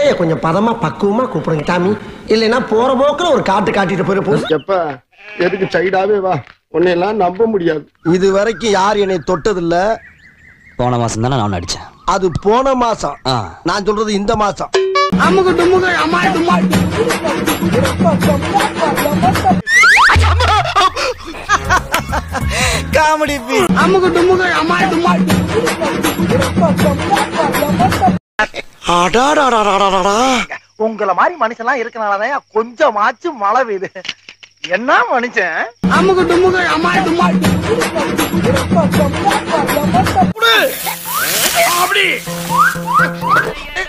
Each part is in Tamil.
ஏய் கொஞ்சம் பதமா பக்குவமா கூப்பிடுங்க சாமி, இல்லைன்னா போற போக்குல ஒரு காட்டு காட்டிட்டு போயிரு. எப்ப எதுக்கு சைடாவே வா, உன்னையெல்லாம் நம்ப முடியாது. இது வரைக்கும் யார் என்னை தொட்டதில்ல. போன மாசம் தானே நான் அடிச்சேன். அது போன மாசம், நான் சொல்றது இந்த மாசம். காமெடி உங்கள மாதிரி மனுஷன்லாம் இருக்கனாலதான் கொஞ்சமாச்சும் மழை பெய்யுது. என்ன மனுஷன்?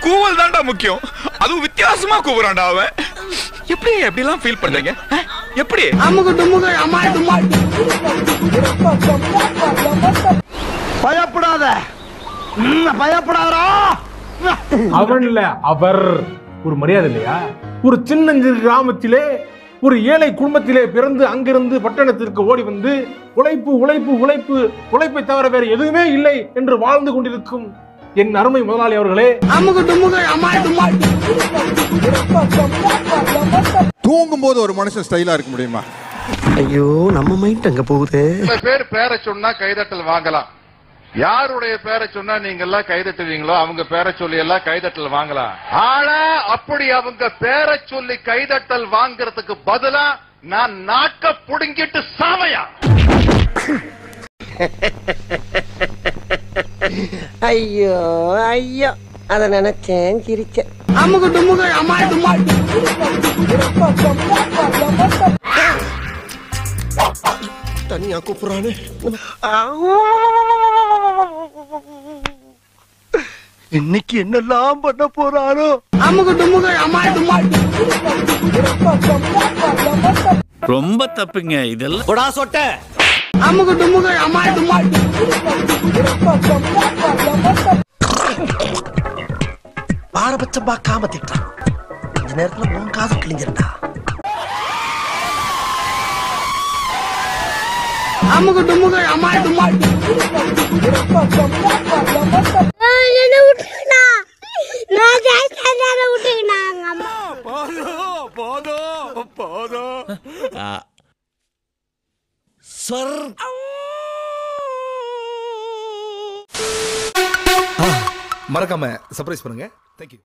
கூவல் தான்டா முக்கியம். அதுவும் வித்தியாசமா கூவுறான்டா அவன். எப்படி எப்படிலாம் ஃபீல் பண்றீங்க? எப்படி? பயப்படாத, பயப்படாதா. அவன் இல்ல, அவர். ஒரு மரியாதை இல்லையா? ஒரு சின்ன கிராமத்திலே ஒரு ஏழை குடும்பத்திலே பிறந்து அங்கிருந்து பட்டணத்திற்கு ஓடி வந்து உழைப்பு உழைப்பு உழைப்பு உழைப்பை தவிர வேற எதுவுமே இல்லை என்று வாழ்ந்து கொண்டிருக்கும் என் அருமை முதலாளி அவர்களே, தூங்கும் போது ஒரு மனுஷன் ஸ்டைலா இருக்க முடியுமா? ஐயோ நம்ம மைண்ட் அங்க போகுது. பேர் பேரை சொன்னா கைதட்டல் வாங்கலாம். யாருடைய பேரை சொன்னா நீங்க எல்லாம் கைதட்டுவீங்களோ அவங்க பேரை சொல்லி எல்லாம் கைதட்டல் வாங்கலாம். ஆனா அப்படி அவங்க பேரை சொல்லி கைதட்டல் வாங்குறதுக்கு பதிலா நான் நாக்க புடுங்கிட்டு சாவையா. ஐயோ ஐயோ, அத நினைச்சேன் சிரிச்சேன். தனியா கூப்பிடுறானே. இன்னைக்கு என்னெல்லாம் பண்ண போறாரோ. ரொம்ப தப்புங்க இதெல்லாம். போடா சொட்ட. பாரபட்சம் பார்க்காம திட்டான். இந்த நேரத்துல உன் காது கிழிஞ்சிருந்தா. மறக்காம சர்ப்ரைஸ் பண்ணுங்க. தேங்க்யூ.